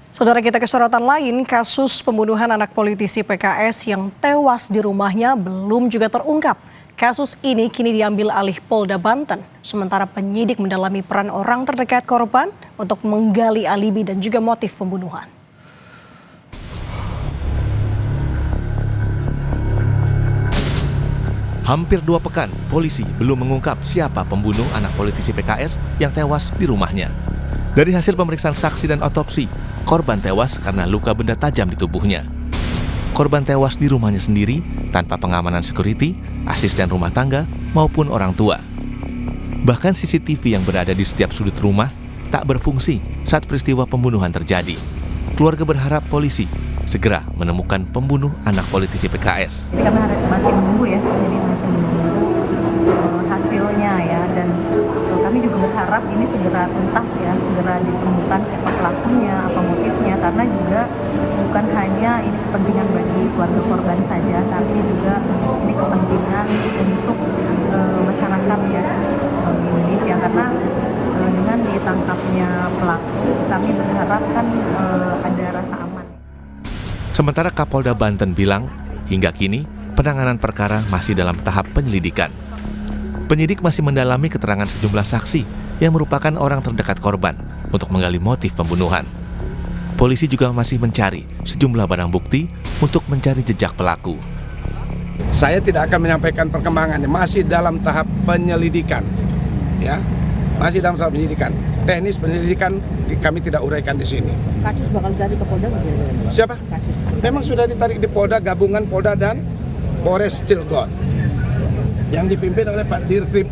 Saudara kita ke sorotan lain, kasus pembunuhan anak politisi PKS yang tewas di rumahnya belum juga terungkap. Kasus ini kini diambil alih Polda Banten, sementara penyidik mendalami peran orang terdekat korban untuk menggali alibi dan juga motif pembunuhan. Hampir 2 pekan, polisi belum mengungkap siapa pembunuh anak politisi PKS yang tewas di rumahnya. Dari hasil pemeriksaan saksi dan otopsi, korban tewas karena luka benda tajam di tubuhnya. Korban tewas di rumahnya sendiri tanpa pengamanan security, asisten rumah tangga, maupun orang tua. Bahkan CCTV yang berada di setiap sudut rumah tak berfungsi saat peristiwa pembunuhan terjadi. Keluarga berharap polisi segera menemukan pembunuh anak politisi PKS. Kami masih menunggu ya, jadi masih menunggu hasilnya ya, dan kami juga berharap ini segera tuntas ya, segera ditemukan siapa pelakunya, apa motifnya, karena juga bukan hanya ini kepentingan bagi keluarga korban saja, tapi juga ini kepentingan untuk masyarakat ya di Indonesia, karena dengan ditangkapnya pelaku, kami berharap kan ada rasa aman. Sementara Kapolda Banten bilang, hingga kini penanganan perkara masih dalam tahap penyelidikan. Penyidik masih mendalami keterangan sejumlah saksi yang merupakan orang terdekat korban untuk menggali motif pembunuhan. Polisi juga masih mencari sejumlah barang bukti untuk mencari jejak pelaku. Saya tidak akan menyampaikan perkembangannya, masih dalam tahap penyelidikan. Ya, masih dalam tahap penyelidikan. Teknis penyelidikan kami tidak uraikan di sini. Kasus bakal ditarik ke Polda nggak? Siapa? Kasus. Memang sudah ditarik di Polda, gabungan Polda dan Polres Cilegon, yang dipimpin oleh Pak Dirkrim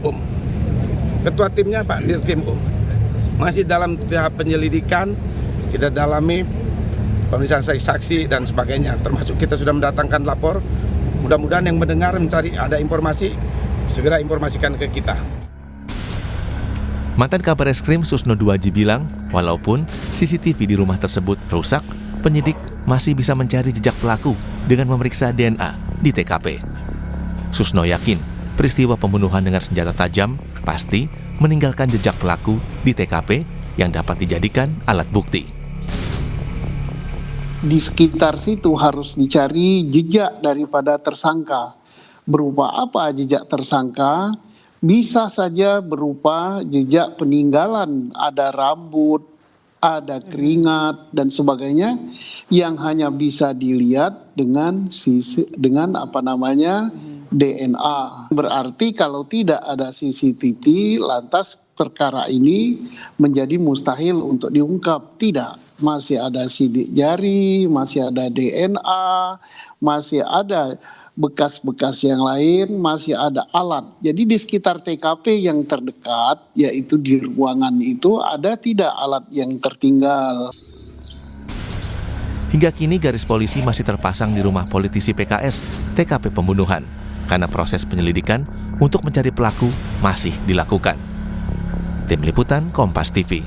Ketua timnya Pak Dirkrim Masih dalam tahap penyelidikan, kita dalami pemeriksaan saksi dan sebagainya. Termasuk kita sudah mendatangkan lapor. Mudah-mudahan yang mendengar mencari ada informasi, segera informasikan ke kita. Mantan Kabar Eskrim Susno Duaji bilang, walaupun CCTV di rumah tersebut rusak, penyidik masih bisa mencari jejak pelaku dengan memeriksa DNA di TKP. Susno yakin peristiwa pembunuhan dengan senjata tajam pasti meninggalkan jejak pelaku di TKP yang dapat dijadikan alat bukti. Di sekitar situ harus dicari jejak daripada tersangka. Berupa apa jejak tersangka? Bisa saja berupa jejak peninggalan, ada rambut, ada keringat dan sebagainya yang hanya bisa dilihat dengan DNA. Berarti kalau tidak ada CCTV, lantas perkara ini menjadi mustahil untuk diungkap. Tidak, masih ada sidik jari, masih ada DNA, masih ada bekas-bekas yang lain, masih ada alat. Jadi di sekitar TKP yang terdekat, yaitu di ruangan itu, ada tidak alat yang tertinggal. Hingga kini garis polisi masih terpasang di rumah politisi PKS TKP pembunuhan, karena proses penyelidikan untuk mencari pelaku masih dilakukan. Tim Liputan Kompas TV.